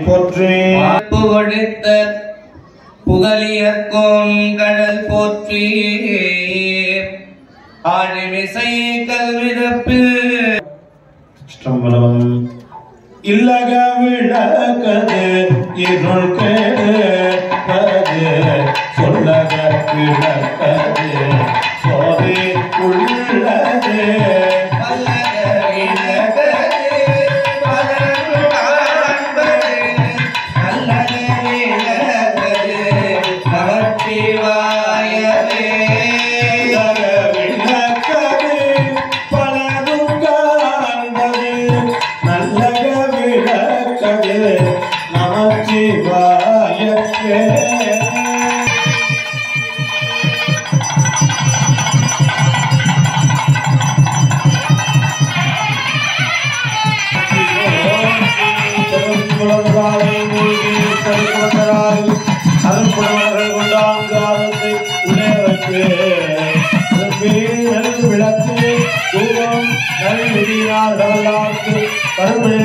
போற்றி புகழித்த புகழியற்கோன் கடல் போற்றி ஆழிமிசை கல்விதப்பு இல்லக விளக்கது இருள் கேட்பது சொல்லக விளக்கது சோதி உள்ளது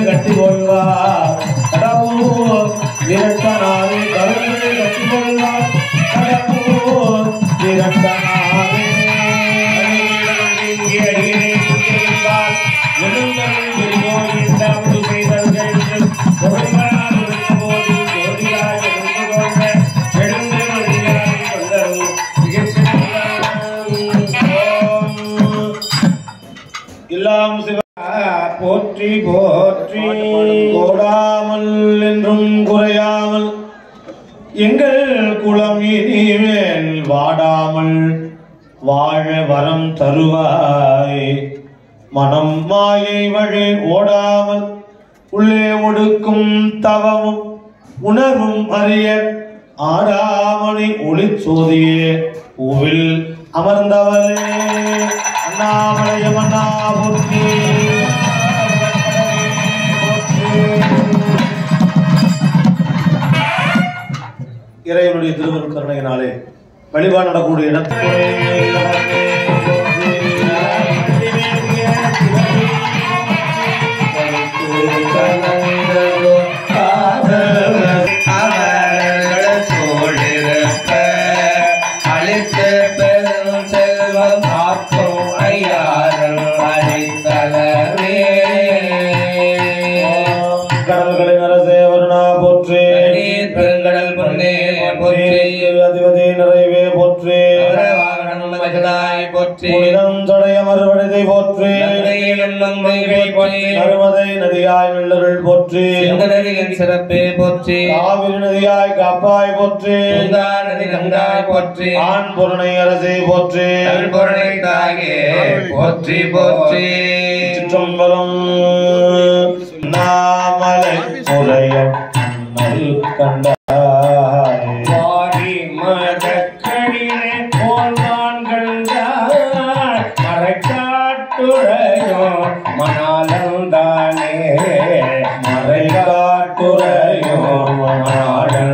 கட்டி கொள்வார் கடவுள் விரட்டனாரே கருணை கட்டி கொள்வார் கடவுள் விரட்டனாரே போற்றி போற்றி கோடாமல் என்றும் குறையாமல் எங்கள் குலம் இனிமேல் வாடாமல் வாழ வரம் தருவாய் மனம் மாயை வழி ஓடாமல் உள்ளே ஒடுக்கும் தவமும் உணர்வும் அறிய ஆடாமணி ஒளிச்சோதியே பூவில் அமர்ந்தவளே அண்ணாமலையமண்ணா போற்றி இறைவனுடைய திருவருள் கருணையினாலே வழிபாடு நடக்கூடிய இடத்தில் கடல்களின் அரசே வருணா போற்றி பெருங்கடல் பொன்னே அதிபதி நிறைவே போற்றி போற்றி தொடைய மறுபடிதை போற்றி நருமதை நதியாய் வெள்ளருள் போற்றி சிறப்பே போற்றி காவிரி நதியாய் காப்பாய் போற்றி நதி கங்காய் போற்றி ஆண் பொருணை அரசை போற்றி பொருணை தாயே போற்றி போற்றி சிற்றம்பலம் நாமலை முறைய கண்ட மணாலந்தானே மறை காட்டுரையோ மணாடே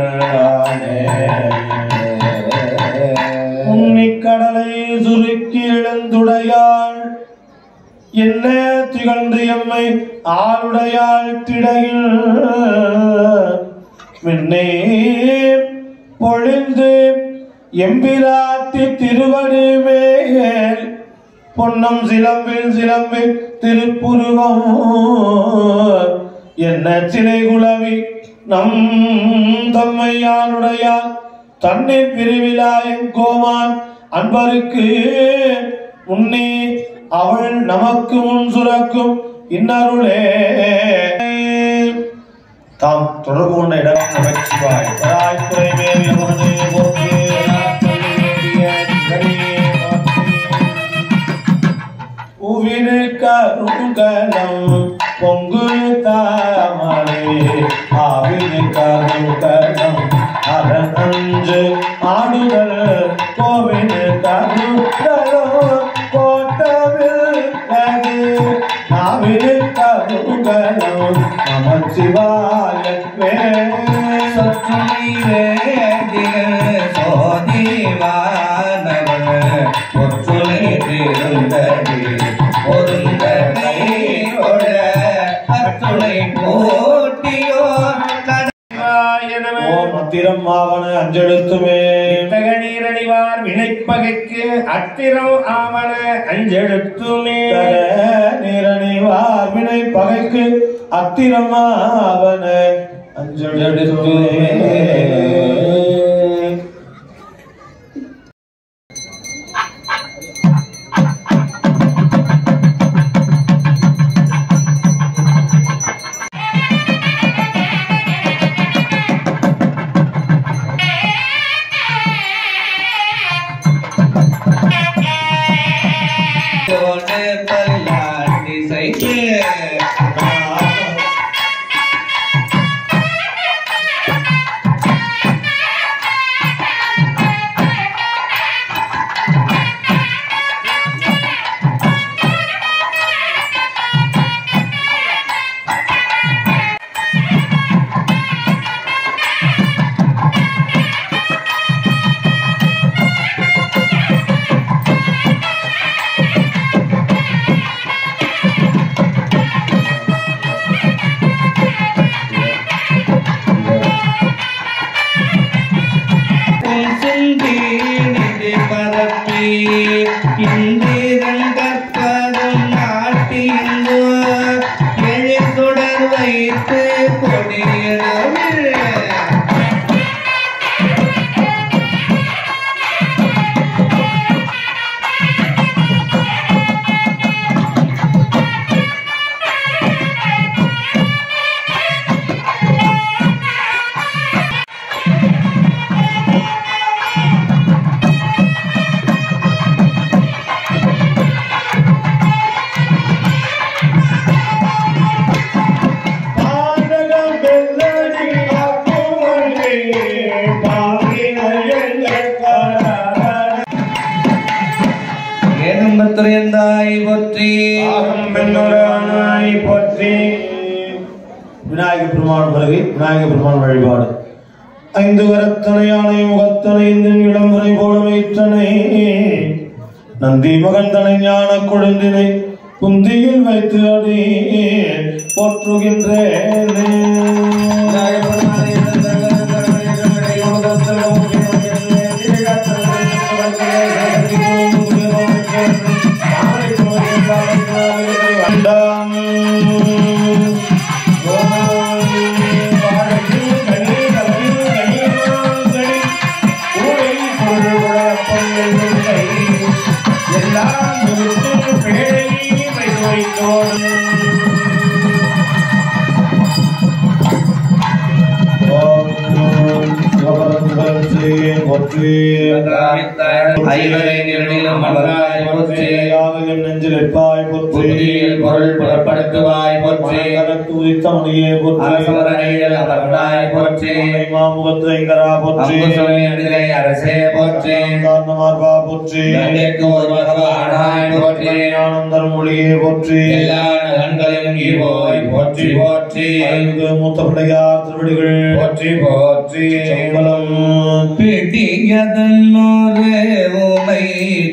உன்னிக்கடலை சுருக்கி இழந்துடையாள் என்ன திகழ்ந்து எம்மை ஆளுடையாள் திடையில் மின்னே பொழிந்து எம்பிராத்தி திருவடி மேல் பொன்னம் சிலம்பில் சிலம்பி திருப்புருவம் என்ன சிலை குலவி நம் தம்மையாளுடையால் தண்ணீர் பிரிவிலாயின் கோமான் அன்பருக்கு உன்னி அவள் நமக்கு முன் சுரக்கும் இன்னருளே தாம் தொடர்பு கொண்ட இடம் நமச்சிவாய் ராய்த்துறை மேல் போற்றி உவிரு கருங்கலம் பொங்கு தாமரை ஆவிரு கருங்கலம் அரணஞ்சு ஆடுதல் கோவிடு கருங்கலோ கோட்டவில் நாவிரு கருங்கலம் நமச்சிவாயத்வே சோதிவானவன் பொற்றுளை திருந்தடி பொருந்தனை அத்துளை போட்டியோ அத்திரம் ஆவன அஞ்செழுத்துமே நீரணிவார் வினைப்பகைக்கு அத்திரம் ஆவன அஞ்செழுத்துமே நீரணிவார் வினை பகைக்கு அத்திரம் ஆவன அஞ்செழுத்துமே விநாயகப் பெருமான் பிறகு விநாயகப் பெருமான் வழிபாடு. ஐந்து கரத்தனை யானை முகத்தனை இளம்புரை போலும் ஈற்றனை நந்தி மகந்தனை ஞான கொழுந்தினை குந்தியில் வைத்து அடி போற்றுகின்றேனே. மூத்த பிள்ளையார் திருவடிகள் போற்றி போற்றி. பிடியதன்னொரு உமை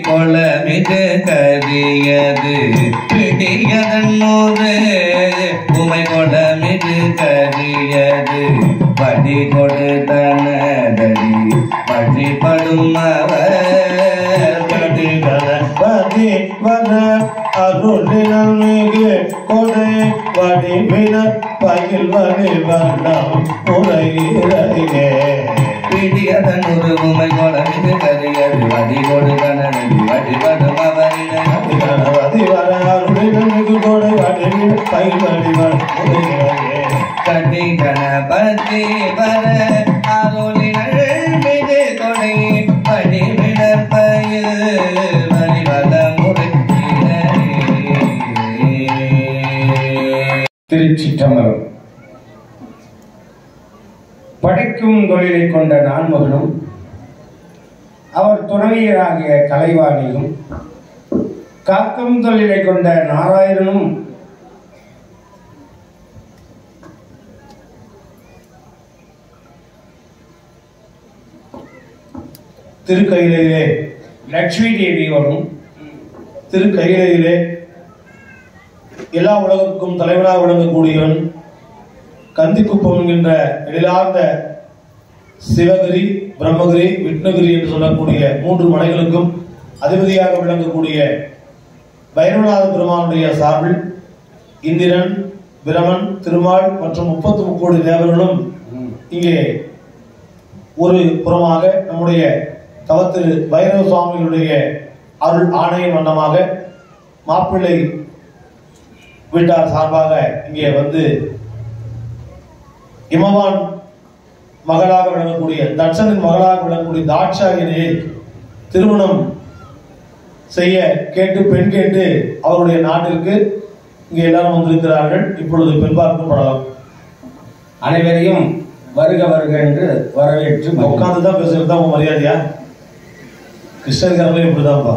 கொளமிகு கரியது பிடியதன்னொரு உமை கொளமிகு கரியது படி கொடுத்தனதடி வழிபடும் அவர் பதி வர அருளினம் மிகு கொடை வடிவின பயில் வழி வண்ணம் முறையிலே பிடியதன் ஒரு உமை கொளமிகு கரியது வடி கொடுத்தனதடி வழிபடும் அவரினை வர அருளினம் மிகு கொடை வடிவின பயில் வழி முறையிலே கட்டி கணபதி வர அருளினள் மிகு கொடை வடிவினர் பயில் வழிவல திருச்சிற்றம்பலம். படைக்கும் தொழிலை கொண்ட நான்மகனும் அவர் துணைவியராகிய கலைவாணியும் காக்கும் தொழிலை கொண்ட நாராயணனும் திருக்கையிலே லட்சுமி தேவியோடும் திருக்கையிலே எல்லா உலகத்துக்கும் தலைவனாக விளங்கக்கூடியவன் கந்திக்குப்பம் என்கின்ற எழிலார்ந்த சிவகிரி, பிரம்மகிரி, விஷ்ணுகிரி என்று சொல்லக்கூடிய 3 மலைகளுக்கும் அதிபதியாக விளங்கக்கூடிய பைரவநாத பெருமானுடைய சார்பில் இந்திரன், பிரமன், திருமால் மற்றும் 33 கோடி தேவர்களும் இங்கே ஒரு புறமாக நம்முடைய தவத்திரு பைரவ சுவாமிகளுடைய அருள் ஆணையின் வண்ணமாக மாப்பிள்ளை வீட்டார் சார்பாக இங்கே வந்து இமவான் மகளாக விளங்கக்கூடிய தட்சனின் மகளாக விளங்கக்கூடிய தாட்சாயினியை திருமணம் செய்ய கேட்டு பெண் கேட்டு அவருடைய நாட்டிற்கு இங்கே எல்லாரும் வந்திருக்கிறார்கள். இப்பொழுது பெண் பார்க்கப்படலாம். அனைவரையும் வருக வருக என்று வரவேற்று உட்கார்ந்துதான் பேசுறது தான் உங்க மரியாதையா? கிருஷ்ணகிரி இப்படிதான்ப்பா.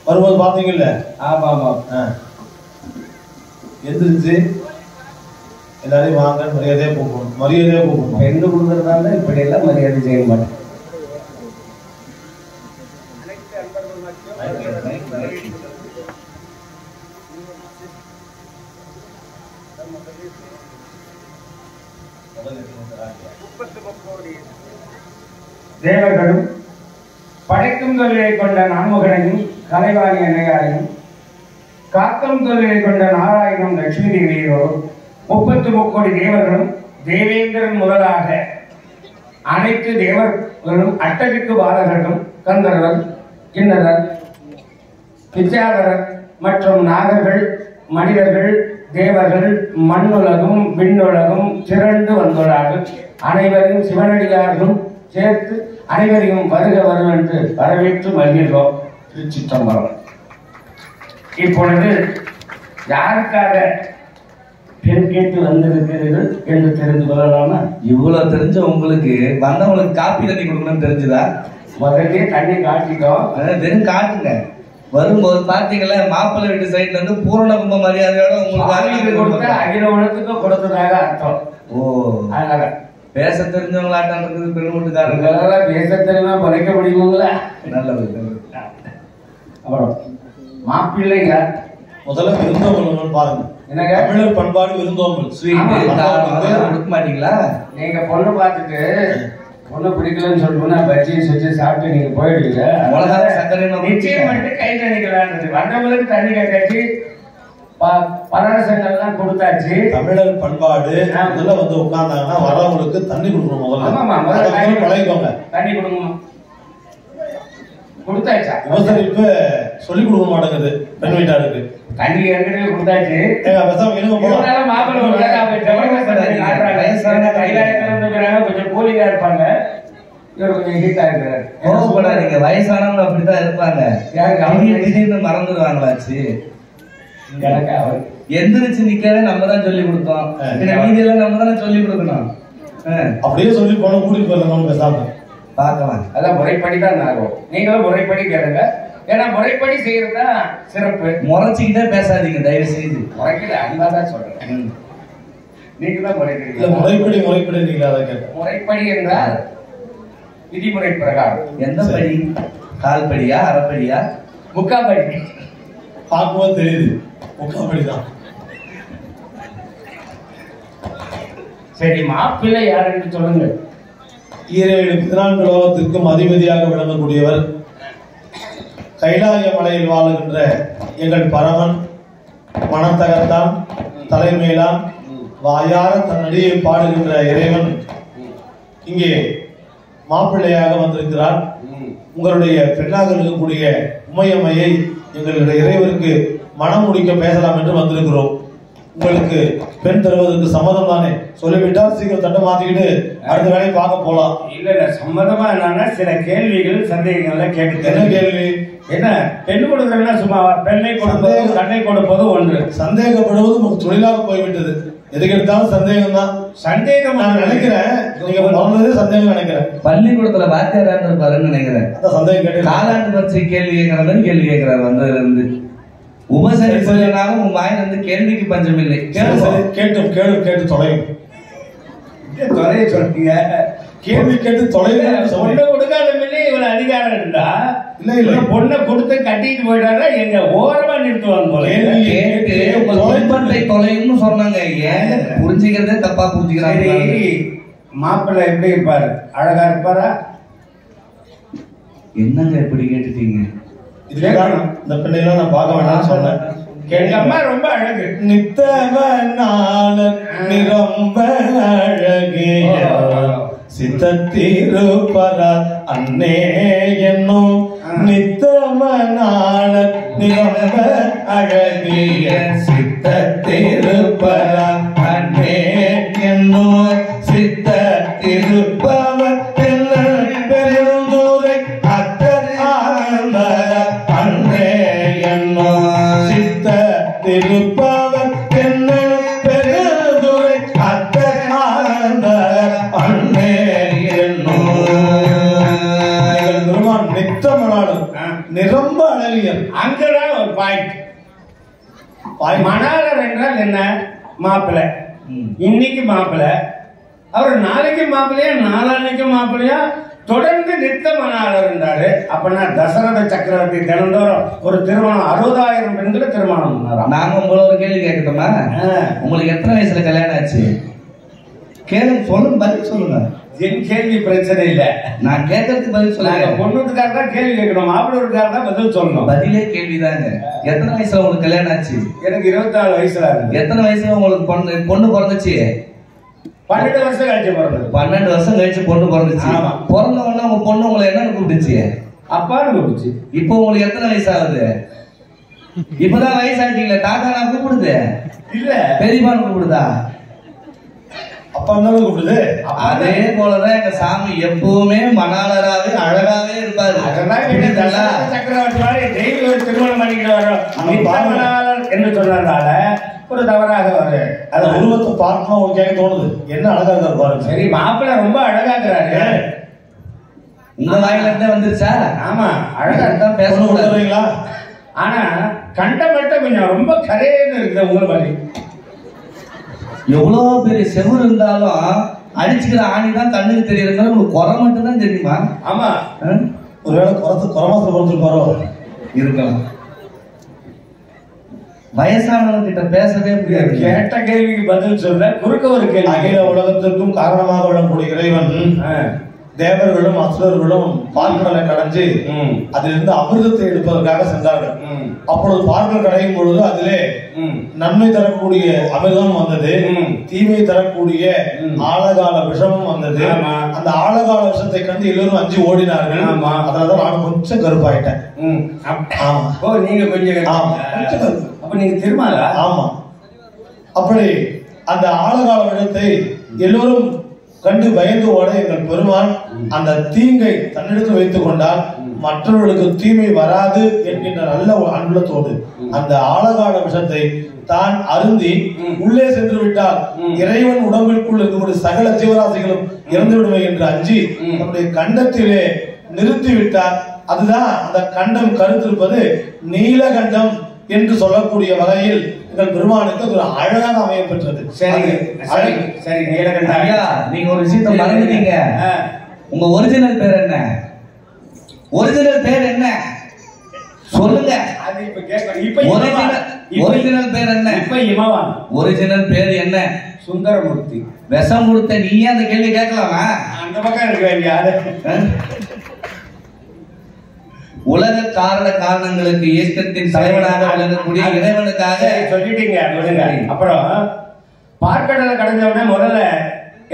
வரும்போது பாத்தீங்கல்ல? ஆமா ஆமா. எந்திரிச்சு எல்லாரையும் வாங்க, மரியாதையா போகணும். மரியாதையா போகணும். பெண்ணு கொடுக்கறதால இப்படி எல்லாம் மரியாதை செய்ய மாட்டேன். தேவர்களும் படைக்கும் தொழிலை கொண்ட நான்முகனையும் கலைவாணி அன்னையாரையும் காக்கும் தொழிலை கொண்ட நாராயணம் லட்சுமி தேவியோரும் 33 கோடி தேவர்களும் தேவேந்திரன் முதலாக அனைத்து தேவர்களும் அட்டதிக்கு பாலகர்களும் கந்தர்கள், கிண்ணறர், பிச்சாதரர் மற்றும் நாகர்கள், மனிதர்கள், தேவர்கள், மண்ணுலகும் விண்ணுலகும் திரண்டு வந்துள்ளார்கள். அனைவரையும் சிவனடியார்களும் சேர்த்து அனைவரையும் வருக வரும் என்று வரவேற்று வருகிறோம். திருச்சிற்றம்பலம். இப்பொழுது யாருக்காக பெண் கேட்டு வந்திருக்கிறீர்கள் என்று தெரிந்து கொள்ளலாமா? இவ்வளவு தெரிஞ்ச உங்களுக்கு வந்தவங்களுக்கு காப்பி தண்ணி கொடுக்கணும்னு தெரிஞ்சுதா? முதல்ல தண்ணி காட்டிக்கோ. வெறும் காட்டுங்க. வரும்போது பாத்தீங்களா, மாப்பிள்ளை வீட்டு சைட்ல இருந்து பூரண கும்ப மரியாதையோட உங்களுக்கு கொடுத்தா அகில உலகத்துக்கு கொடுத்ததாக அர்த்தம். ஓ, அதனால பேச தெரிஞ்சவங்களாட்டம் இருக்குது பெண் வீட்டுக்காரங்க. பேச தெரியுமா பழைக்க முடியுங்களா? நல்லது. அப்புறம் மாப்பிள்ளை யார்? முதல்ல விருந்தோம்பல் பாருங்க. என்னங்க தமிழர் பண்பாடு விருந்தோம்பல். கொடுக்க மாட்டீங்களா? நீங்க பொண்ணு பார்த்துட்டு பொண்ணு பிடிக்கலன்னு சொல்லிட்டு பஜ்ஜியை செஞ்சு சாப்பிட்டு நீங்க போயிடுவீங்க. சக்கரை நிச்சயம் பண்ணிட்டு கை தண்ணிக்கலான்றது வந்தவங்களுக்கு தண்ணி கட்டி பலரசங்கள்லாம் கொடுத்தாச்சு. தமிழர் பண்பாடு முதல்ல வந்து உட்கார்ந்தாங்கன்னா வரவங்களுக்கு தண்ணி கொடுக்கணும். முதல்ல பழகிக்கோங்க. தண்ணி கொடுக்கணும். கொடுத்தாச்சா? உபசரிப்பு சொல்லி கொடுக்க மாட்டேங்குது பெண் வீட்டாருக்கு. தண்ணி ஏற்கனவே கொடுத்தாச்சு. கொஞ்சம் கூலிங்கா இருப்பாங்க. இவர் கொஞ்சம் ஹீட்டா இருக்கிறாரு. நீங்க வயசானவங்க அப்படித்தான் இருப்பாங்க. திடீர்னு மறந்துடுவாங்களாச்சு. எந்திரிச்சு நிக்கவே நம்ம தான் சொல்லி கொடுத்தோம். மீதியெல்லாம் நம்ம தானே சொல்லி கொடுக்கணும். அப்படியே சொல்லி போன கூட்டிட்டு போயிருந்தோம். பேசாம பார்க்கலாம். அதான் முறைப்படிதான் ஆகும். நீங்களும் முறைப்படி கேளுங்க. ஏன்னா முறைப்படி செய்யறதா சிறப்பு. முறைச்சுக்கிட்டே பேசாதீங்க தயவு செய்து. முறைக்கல அன்பாதான் சொல்றேன். நீங்க தான் முறைக்கிறீங்க. முறைப்படி நீங்க அதை கேட்ட முறைப்படி என்றால் விதிமுறை பிரகாரம். எந்த படி? கால் படியா, அரைப்படியா, முக்காப்படி? பார்க்கும்போது தெரியுது முக்காப்படிதான். சரி, மாப்பிள்ளை யார் என்று சொல்லுங்க. 14 லோகத்திற்கும் அதிபதியாக விளங்கக்கூடியவர், கைலாய மலையில் வாழுகின்ற எங்கள் பரமன், மனத்தகத்தான், தலைமையிலான், வாயார தன் அடியை பாடுகின்ற இறைவன் இங்கே மாப்பிள்ளையாக வந்திருக்கிறார். உங்களுடைய பெண்ணாக இருக்கக்கூடிய உமையம்மையை எங்களுடைய இறைவருக்கு மனம் முடிக்க பேசலாம் என்று வந்திருக்கிறோம். உங்களுக்கு பெண் தருவதற்கு சம்மதம் தானே? சொல்லிவிட்டால் சீக்கிரம் தட்டை மாத்திக்கிட்டு அடுத்த வேலையை பார்க்க போலாம். இல்ல சம்மதமா என்னன்னா சில கேள்விகள் சந்தேகங்கள்லாம் கேட்டு. என்ன கேள்வி? என்ன பெண் கொடுக்கறதுனா சும்மா பெண்ணை கொடுப்பது கண்ணை கொடுப்பது ஒன்று. சந்தேகப்படுவது உங்களுக்கு தொழிலாக போய்விட்டது. எதுக்கு எடுத்தாலும் சந்தேகம் தான். சந்தேகம் நான் நினைக்கிறேன் நீங்க வளர்ந்ததே சந்தேகம் நினைக்கிறேன். பள்ளிக்கூடத்துல வாத்தியாரா இருப்பாருன்னு நினைக்கிறேன். அதான் சந்தேகம் கேட்டு காலாண்டு பரிசை கேள்வி கேட்கறதுன்னு கேள்வி கேட்கிறாரு. வந்ததுல இருந்து உபசரிப்பதனாலும் உன் வாயில இருந்து கேள்விக்கு பஞ்சம் இல்லை. கேட்டு தொலையும் தொலைய சொல்றீங்க. கேள்வி கேட்டு தொலையும். பொண்ணை கொடுக்காத இவ்வளவு அதிகாரம் இருந்தா இல்ல பொண்ணை கொடுத்து கட்டிட்டு போயிட்டாரா எங்க ஓரமா நிறுத்துவாங்க போல. கேட்டு தொலைப்பட்டை தொலைன்னு சொன்னாங்க. ஏன் புரிஞ்சுக்கிறதே தப்பா புரிஞ்சுக்கிறாங்க. மாப்பிள்ளை எப்படி இருப்பாரு? அழகா இருப்பாரா? என்னங்க எப்படி கேட்டுட்டீங்க? இதுக்கான இந்த பிள்ளைலாம் நான் பார்க்க வேண்டாம்னு சொன்னேன். எங்க அம்மா ரொம்ப அழகு. நித்தவனான நிரம்ப அழகிய சித்தத்திருப்பரால் அன்னே என்னும் நித்தவனான நிரம்ப அழகிய சித்தத்திருப்பரால் அன்னே என்னும் சித்தத்திருப்பவர் பெருந்துரை அத்தர் ஆனந்த அன்னே என்னும் திருப்பவர் என்ன பெருதுரை அத்தர் ஆனந்த அன்னே என்னும் நித்தமனாலும் நிரம்ப அழகியர். அங்கதான் ஒரு பாயிண்ட். மணாளர் என்றால் என்ன? மாப்பிள்ளை. இன்னைக்கு மாப்பிள்ளை, அவர் நாளைக்கு மாப்பிள்ளையா நாளான்னைக்கு மாப்பிள்ளையா தொடர்ந்து நித்த மணாளர் இருந்தாரு. அப்படின்னா தசரத சக்கரவர்த்தி தினந்தோறும் ஒரு திருமணம் 60,000 பெண்களை திருமணம் பண்ணாராம். நாங்க உங்களை ஒரு கேள்வி கேட்கணுமா? உங்களுக்கு எத்தனை வயசுல கல்யாணம் ஆச்சு? கேளுங்க, சொல்லுங்க, பதில் சொல்லுங்க. என் கேள்வி பிரச்சனை இல்ல, நான் கேட்கறதுக்கு பதில் சொல்லுங்க. பொண்ணுக்காக தான் கேள்வி கேட்கணும், மாப்பிள்ளைக்காக தான் பதில் சொல்லணும். பதிலே கேள்விதாங்க. எத்தனை வயசுல உங்களுக்கு கல்யாணம் ஆச்சு? எனக்கு 24 வயசுல இருக்கு. எத்தனை வயசுல உங்களுக்கு பொண்ணு பிறந்துச்சு? 12 வருஷம் கழிச்சு பிறந்தது. 12 வருஷம் கழிச்சு பொண்ணு பிறந்துச்சு. பிறந்த உடனே உங்க பொண்ணு உங்களை என்ன கூப்பிட்டுச்சு? அப்பான்னு கூப்பிடுச்சு. இப்போ உங்களுக்கு எத்தனை வயசு ஆகுது? இப்பதான் வயசாயிட்டீங்களா? தாத்தா நான் கூப்பிடுது இல்ல, பெரியப்பான்னு கூப்பிடுதா? அப்பா என்ன கூப்பிடுது? அதே போலதான் எங்க சாமி எப்பவுமே மணாளராவே அழகாவே இருப்பாரு. சக்கரவர்த்தி மாதிரி டெய்லி ஒரு திருமணம் பண்ணிக்கிட்டு வரோம் என்று சொன்னதால ஒரு தவறாக வரு. அது உருவத்தை பார்க்கணும் உங்களுக்கு தோணுது. என்ன அழகா இருக்காரு பாருங்க. சரி, மாப்பிள்ளை ரொம்ப அழகா இருக்கிறாரு. உங்க வாயில இருந்தே வந்துருச்சா? ஆமா, அழகா தான் பேச முடியாதுங்களா? ஆனா கண்ட மட்டும் கொஞ்சம் ரொம்ப கரையேன்னு இருக்குது உங்க மாதிரி. எவ்வளவு பெரிய செவுரு இருந்தாலும் அடிச்சுக்கிற ஆணி தான் கண்ணுக்கு தெரியுதுங்க. உங்களுக்கு குறை மட்டும் தான் தெரியுமா? ஆமா, ஒருவேளை குறமாசத்துல கொடுத்துருப்பாரோ இருக்கலாம். வயசானவங்க கிட்ட பேசவே முடியாது. கேட்ட கேள்விக்கு பதில் சொல்ல குறுக்க ஒரு கேள்வி. அகில உலகத்திற்கும் காரணமாக விளங்கக்கூடிய இறைவன் தேவர்களும் அசுரர்களும் பார்க்கடலை கடைஞ்சு அதிலிருந்து அமிர்தத்தை எடுப்பதற்காக சென்றார்கள். அப்பொழுது பார்க்கல் கடையும் பொழுது அதிலே நன்மை தரக்கூடிய அமிர்தம் வந்தது, தீமை தரக்கூடிய ஆழகால விஷமும் வந்தது. அந்த ஆழகால விஷத்தை கண்டு எல்லோரும் அஞ்சு ஓடினார்கள். அதனாலதான் நானும் கொஞ்சம் கருப்பாயிட்டேன். நீங்க கொஞ்சம் அப்ப நீங்க திருமாலா? ஆமா. அப்படி அந்த ஆழகால விஷத்தை எல்லோரும் கண்டு பயந்து ஓட எங்கள் பெருமான் அந்த தீங்கை தன்னிடத்தில் வைத்துக் கொண்டால் மற்றவர்களுக்கு தீமை வராது என்கின்ற நல்ல அன்புலத்தோடு அந்த ஆழகால விஷத்தை தான் அருந்தி உள்ளே சென்று விட்டால் இறைவன் உடம்பிற்குள் இருக்கக்கூடிய சகல ஜீவராசிகளும் இறந்து விடுமை என்று அஞ்சி நம்முடைய கண்டத்திலே நிறுத்திவிட்டார். அதுதான் அந்த கண்டம் கருத்திருப்பது நீலகண்டம் என்று சொல்லக்கூடிய வகையில் எங்கள் பெருமானுக்கு ஒரு அழகாக அமைய பெற்றது. சரி சரி, நீலகண்டம் ஐயா, நீங்க ஒரு விஷயத்தை மறந்துட்டீங்க. உங்க ஒரிஜினல் பேர் என்ன? ஒரிஜினல் பேர் என்ன சொல்லுங்க. ஒரிஜினல் பேர் என்ன? இப்ப இமவான். ஒரிஜினல் பேர் என்ன? சுந்தரமூர்த்தி. விஷம் கொடுத்த நீயே அந்த கேள்வி கேட்கலாமா? அந்த பக்கம் இருக்க யாரு? உலக காரணங்களுக்கு இயக்கத்தின் தலைவனாக விளங்கக்கூடிய இறைவனுக்காக சொல்லிட்டீங்க. அப்புறம் பார்க்கடலை கடைஞ்ச உடனே முதல்ல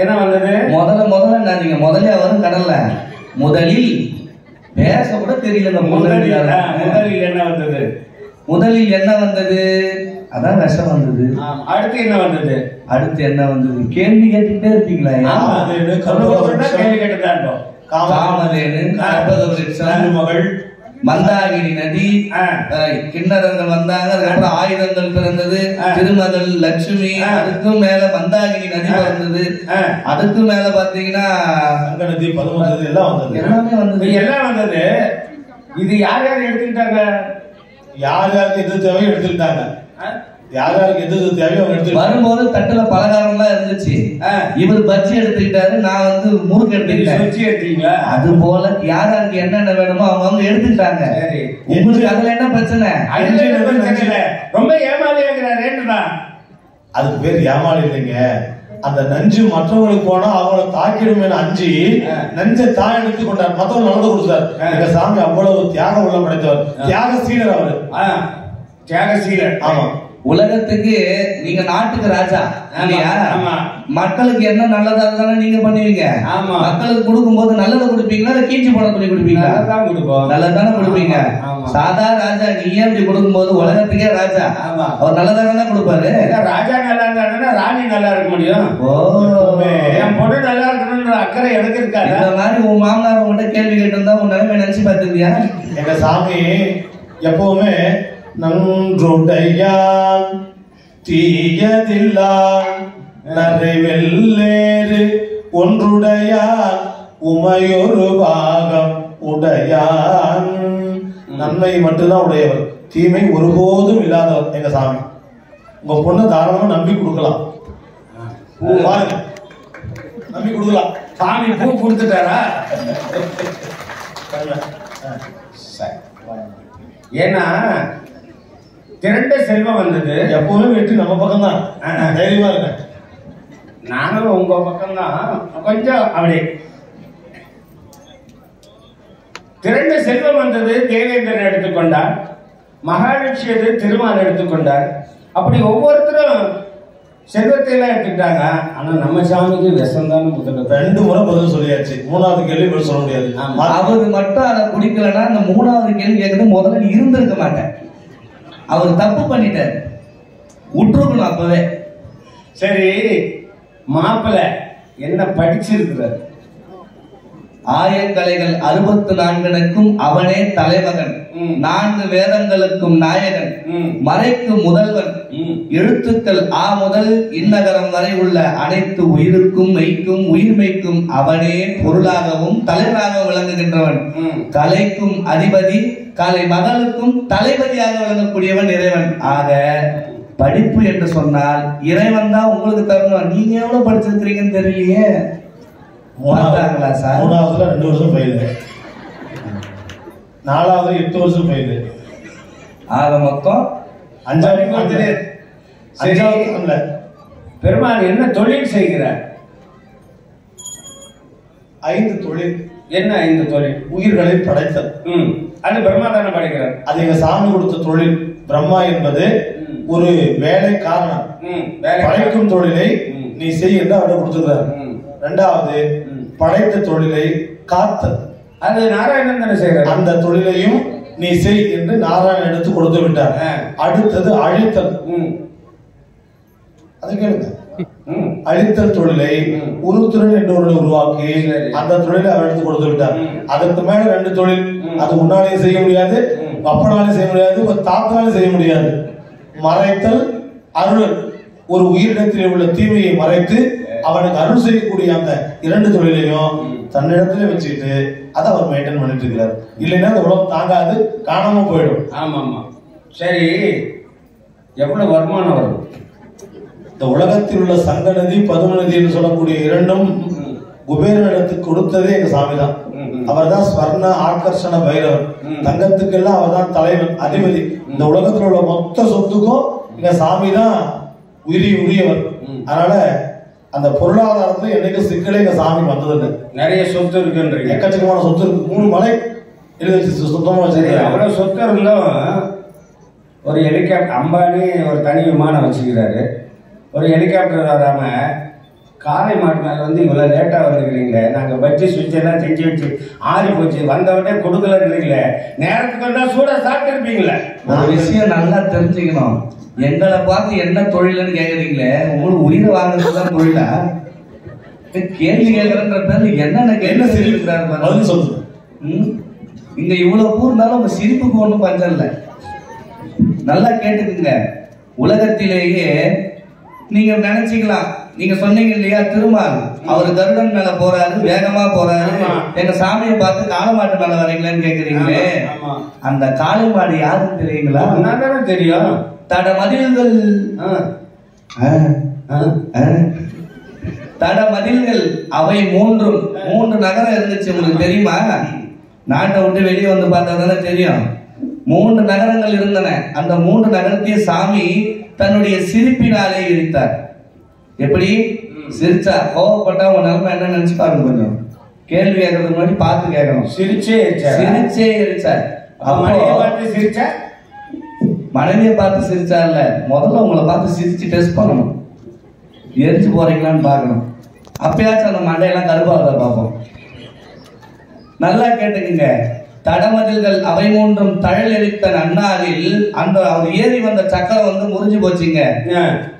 என்ன வந்தது? முதல்ல நீங்க முதல்ல வரும் கடல்ல முதலில் பேச கூட தெரியல. முதலில் என்ன வந்தது? முதலில் என்ன வந்தது? அதான் விஷம் வந்தது. அடுத்து என்ன வந்தது? அடுத்து என்ன வந்தது? கேள்வி கேட்டுக்கிட்டே இருப்பீங்களா? கேள்வி கேட்டுதான் காமதேனு, மகள், மந்தாகினி நதி, கிண்ணறங்கள் வந்தாங்க. அதுக்கப்புறம் ஆயுதங்கள் பிறந்தது, திருமகள் லட்சுமி, அதுக்கும் மேல மந்தாகினி நதி பிறந்தது. அதுக்கு மேல பாத்தீங்கன்னா நதி, பதுமதி எல்லாம் வந்தது. எல்லாமே வந்தது. எல்லாம் வந்தது. இது யார் யார் எடுத்துக்கிட்டாங்க? யார் யாருக்கு எது தேவையோ எடுத்துக்கிட்டாங்க. யார் யாருக்கு எது தேவையோ அவங்க எடுத்து வரும்போது தட்டுல பலகாரம் எல்லாம் இருந்துச்சு. இவர் பஜ்ஜி எடுத்துக்கிட்டாரு, நான் வந்து முறுக்கு எடுத்துக்கிட்டேன். அது போல யார் யாருக்கு என்னென்ன வேணுமோ அவங்க எடுத்துக்கிட்டாங்க. உங்களுக்கு அதுல என்ன பிரச்சனை? ரொம்ப ஏமாளியாகிறாரு. அதுக்கு பேர் ஏமாளி இல்லைங்க, அந்த நஞ்சு மற்றவங்களுக்கு போனா அவங்கள தாக்கிடுமே அஞ்சு நஞ்சை தான் எடுத்து கொண்டார், மத்தவங்க நடந்து கொடுத்தார். எங்க சாமி அவ்வளவு தியாக உள்ளம் படைத்தவர், தியாக சீலர் அவரு. தியாக சீலர். ஆமா. உலகத்துக்கு நீங்க நாட்டுக்கு ராஜா இல்லையா? மக்களுக்கு என்ன நல்லதா இருந்தாலும் நீங்க பண்ணுவீங்க. மக்களுக்கு கொடுக்கும் போது நல்லதை கொடுப்பீங்களா இல்ல கீழ்ச்சி போன துணி கொடுப்பீங்களா? நல்லதானே கொடுப்பீங்க. சாதா ராஜா நீயே அப்படி கொடுக்கும் போது உலகத்துக்கே ராஜா அவர் நல்லதானே கொடுப்பாரு. ராஜா நல்லா இருந்தா ராணி நல்லா இருக்க முடியும். என் பொண்ணு நல்லா இருக்கணும்ன்ற அக்கறை எனக்கு இருக்காது. இந்த மாதிரி உன் மாமனார் உங்கள்கிட்ட கேள்வி கேட்டிருந்தா உன் நிலைமை நினைச்சு பார்த்துருக்கியா? எங்க சாமி எப்பவுமே நன்றுடையான் தீயதில்லான் நிறைவெல்லேறு ஒன்றுடையான் உமையொரு பாகம் உடையான். நன்மை மட்டும்தான் உடையவர், தீமை ஒருபோதும் இல்லாதவர் எங்க சாமி. உங்க பொண்ணு தாராளமா நம்பி கொடுக்கலாம், பாருங்க நம்பி கொடுக்கலாம். சாமி பூ கொடுத்துட்டாரா? ஏன்னா திரண்ட செல்வம் வந்தது. எப்பவுமே வெற்றி நம்ம பக்கம் தான், தைரியமா இருக்க. நானும் உங்க பக்கம் தான், கொஞ்சம் அப்படி. திரண்ட செல்வம் வந்தது, தேவேந்திரன் எடுத்துக்கொண்டார். மகாலட்சுமி திருமால் எடுத்துக்கொண்டார். அப்படி ஒவ்வொருத்தரும் செல்வத்தை எல்லாம் எடுத்துக்கிட்டாங்க. ஆனா நம்ம சாமிக்கு விஷம் தான் முதல்ல. 2 முறை பதில் சொல்லியாச்சு, 3வது கேள்வி பதில் சொல்ல முடியாது. அவரு மட்டும் அதை குடிக்கலன்னா அந்த 3வது கேள்வி கேட்கறது முதல்ல நீ இருந்திருக்க மாட்டேன். அவர் தப்பு பண்ணிட்டார், விட்டுருக்கணும் அப்பவே. சரி, மாப்பிள்ளை என்ன படிச்சிருக்கிறார்? ஆயக்கலைகள் 64க்கும் அவனே தலைமகன், 4 வேதங்களுக்கும் நாயகன், மறைக்கு முதல்வன், எழுத்துக்கள் ஆ முதல் இன்னகரம் வரை உள்ள அனைத்து உயிருக்கும் மெய்க்கும் உயிர்மைக்கும் அவனே பொருளாகவும் தலைவராகவும் விளங்குகின்றவன், கலைக்கும் அதிபதி, கலை மகளுக்கும் தலைவதியாக விளங்கக்கூடியவன் இறைவன். ஆக படிப்பு என்று சொன்னால் இறைவன் தான் உங்களுக்கு தரணும். நீங்க எவ்வளவு படிச்சிருக்கிறீங்கன்னு தெரியலையே. 3வதுல 2 வருஷம் ஃபெயில், 4வது 8 வருஷம் ஃபெயில். ஆக மொத்தம் 5வது. பெருமாள் என்ன தொழில் செய்கிறார்? 5 தொழில். என்ன 5 தொழில்? உயிர்களை படைத்தல். அது பிரம்மா தானே படைக்கிறார். அது எங்க சாமி கொடுத்த தொழில். பிரம்மா என்பது ஒரு வேலை காரணம். படைக்கும் தொழிலை நீ செய் என்று அவரை கொடுத்துக்கிறார். 2வது படைத்த தொழிலை காத்தல், அது நாராயணன் தானே செய்யறார். அந்த தொழிலையும் நீ செய் என்று நாராயணன் எடுத்து கொடுத்து விட்டார். அடுத்தது அழித்தல். அது கேளுங்க. அழித்தல் தொழிலை உருத்திரன் என்ற ஒருவனை உருவாக்கி அந்த தொழிலை அவர் எடுத்து கொடுத்து விட்டார். அதற்கு மேல 2 தொழில், அது முன்னாலேயும் செய்ய முடியாது, அப்பனாலையும் செய்ய முடியாது, ஒரு தாத்தனாலையும் செய்ய முடியாது. மறைத்தல், அருள். ஒரு உயிரிடத்தில் உள்ள தீமையை மறைத்து அவனுக்கு அருள் செய்யக்கூடிய அந்த 2 தொழிலையும் தன்னிடத்துல வச்சுக்கிட்டு அதை அவர் மெயின்டைன் பண்ணிட்டு இருக்கிறார். இல்லைன்னா அந்த உலகம் தாங்காது, காணாம போயிடும். ஆமா ஆமா. சரி, எவ்வளவு வருமானம் வரும்? இந்த உலகத்தில் உள்ள சங்க நதி, பதும நதி என்று சொல்லக்கூடிய 2ம் குபேரனிடத்துக்கு கொடுத்ததே எங்க சாமி தான். அவர் தான் ஸ்வர்ண ஆகர்ஷண பைரவர். தங்கத்துக்கெல்லாம் அவர் தான் தலைவன், அதிபதி. இந்த உலகத்தில் உள்ள மொத்த சொத்துக்கும் எங்க சாமி தான் உரியவர். அதனால அந்த பொருளாதாரத்துல என்னைக்கு சிக்கலே எங்க சாமி வந்ததில்லை. நிறைய சொத்து இருக்குன்றீங்க. எக்கச்சக்கமான சொத்து இருக்கு. 3 மலை எழுதி சுத்தமா வச்சிருக்காரு. அவ்வளவு சொத்து இருந்தும் ஒரு ஹெலிகாப்டர், அம்பானி ஒரு தனி விமானம் வச்சுக்கிறாரு. ஒரு ஹெலிகாப்டர் வராம காலை மாட்டு மேல வந்து இவ்வளவு லேட்டா வந்துருக்கிறீங்களே, நாங்க பஜ்ஜி சுவிட்ச் எல்லாம் செஞ்சு வச்சு ஆறி போச்சு, வந்தவொடனே கொடுக்கலன்றீங்களே, நேரத்துக்கு வந்தா சூடா சாப்பிட்டு இருப்பீங்களே. ஒரு விஷயம் நல்லா தெரிஞ்சுக்கணும். எங்களை பார்த்து என்ன தொழில்னு கேக்குறீங்களே, உங்களுக்கு உயிரை வாங்குறதுதான் தொழிலா? கேள்வி கேட்கறன்ற பேர்ல என்னென்ன கேள்வி பதில் சொல்லுங்க. இங்க இவ்வளவு பூ இருந்தாலும் உங்க சிரிப்புக்கு ஒண்ணும் பஞ்சம் இல்லை. நல்லா கேட்டுக்குங்க. உலகத்திலேயே நீங்க நினைச்சுக்கலாம், நீங்க சொன்னீங்க இல்லையா, திருமால் அவர் கருடன் மேல போறாரு, வேகமா போறாரு, எங்க சாமியை பார்த்து காளமாட்டு மேல வரீங்களேன்னு கேக்குறீங்களே, அந்த காளமாடு யாருன்னு தெரியுங்களா? தெரியும். தட மதில்கள், தட மதில்கள் அவை 3 நகரம் இருந்துச்சு. உங்களுக்கு தெரியுமா? நாட்டை விட்டு வெளியே வந்து பார்த்தா தானே தெரியும். 3 நகரங்கள் இருந்தன. அந்த 3 நகரத்தையும் சாமி தன்னுடைய சிரிப்பினாலே இடித்தார். எப்படி? சிரிச்சா கோவப்பட்டா உங்க நிலைமை என்ன நினைச்சு பாருங்க. கொஞ்சம் கேள்வி கேட்கறதுக்கு முன்னாடி பார்த்து கேட்கணும். சிரிச்சே எரிச்சார். மனைவியை பார்த்து சிரிச்சா? மனைவியை பார்த்து சிரிச்சா இல்ல, முதல்ல உங்களை பார்த்து சிரிச்சு டெஸ்ட் பண்ணணும். எரிஞ்சு போறீங்களான்னு பார்க்கணும். அப்பயாச்சும் அந்த மண்டையெல்லாம் கருப்பாக பார்ப்போம். நல்லா கேட்டுக்குங்க. தடமதில்கள் அவை மூன்றும் தழல் எரித்த நன்னாளில் அந்த அவர் ஏறி வந்த சக்கரம் வந்து முறிஞ்சு போச்சுங்க.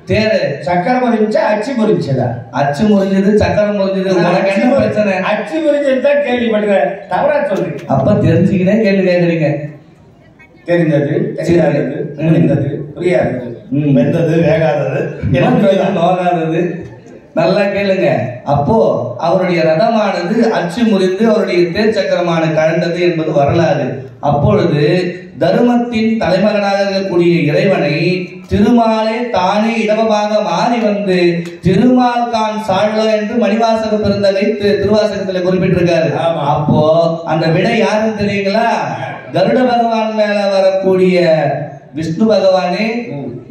தேரு சக்கரம் முறிஞ்சா அச்சு முறிஞ்சதா? அச்சு முறிஞ்சது, சக்கரம் முறிஞ்சது. உனக்கு என்ன பிரச்சனை? அச்சு முறிஞ்சதுதான் கேள்விப்படுறேன், தவறா சொல்றீங்க. அப்ப தெரிஞ்சுக்கினே கேள்வி கேட்கறீங்க. தெரிந்தது, தெரியாதது, புரிந்தது, புரியாதது, வெந்தது, வேகாதது, நோகாதது. நல்லா கேளுங்க. அப்போ அவருடைய ரதமானது அச்சு முறிந்து அவருடைய தேர் சக்கரமான கழண்டது என்பது வரலாறு. அப்பொழுது தருமத்தின் தலைமகனாக இருக்கக்கூடிய இறைவனை திருமாலே தானே இடவமாக மாறி வந்து திருமால்கான் சாழ்வ என்று மணிவாசக பெருந்தகை திருவாசகத்துல குறிப்பிட்டிருக்காரு. அப்போ அந்த விடை யாருன்னு தெரியுங்களா? கருட பகவான் மேல வரக்கூடிய விஷ்ணு பகவானே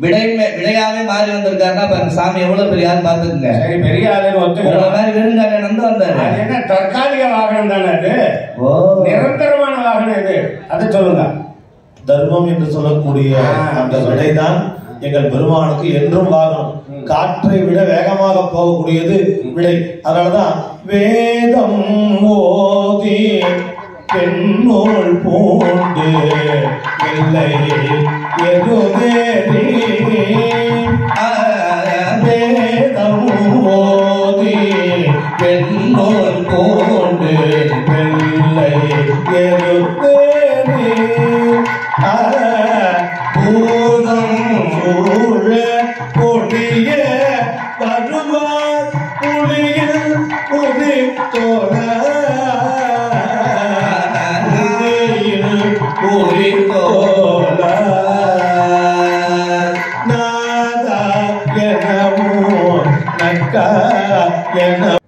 விடையாவே மாறி வந்திருக்காருன்னா அந்த சாமி எவ்வளவு பெரிய ஆள் பாத்துக்குங்க. சரி, பெரிய ஆளுன்னு ஒத்துக்கிற மாதிரி வெறுங்காலியன் வந்து வந்தாரு. அது என்ன தற்காலிக வாகனம் தானே அது? நிரந்தரமான வாகனம் இது, அதை சொல்லுங்க. தர்மம் என்று சொல்லக்கூடிய அந்த விடைதான் எங்கள் பெருமானுக்கு என்றும் வாகனம். காற்றை விட வேகமாக போகக்கூடியது விடை. அதனாலதான் வேதம் ஓதி பெண்ணோள் பூண்டு இல்லை எதுவேரி வேதம் ஓதி பெண்ணோள் பூண்டு இல்லை எதுவேரி பூதம் சூழ கொடிய வருவார் புலியில் உதித்தோட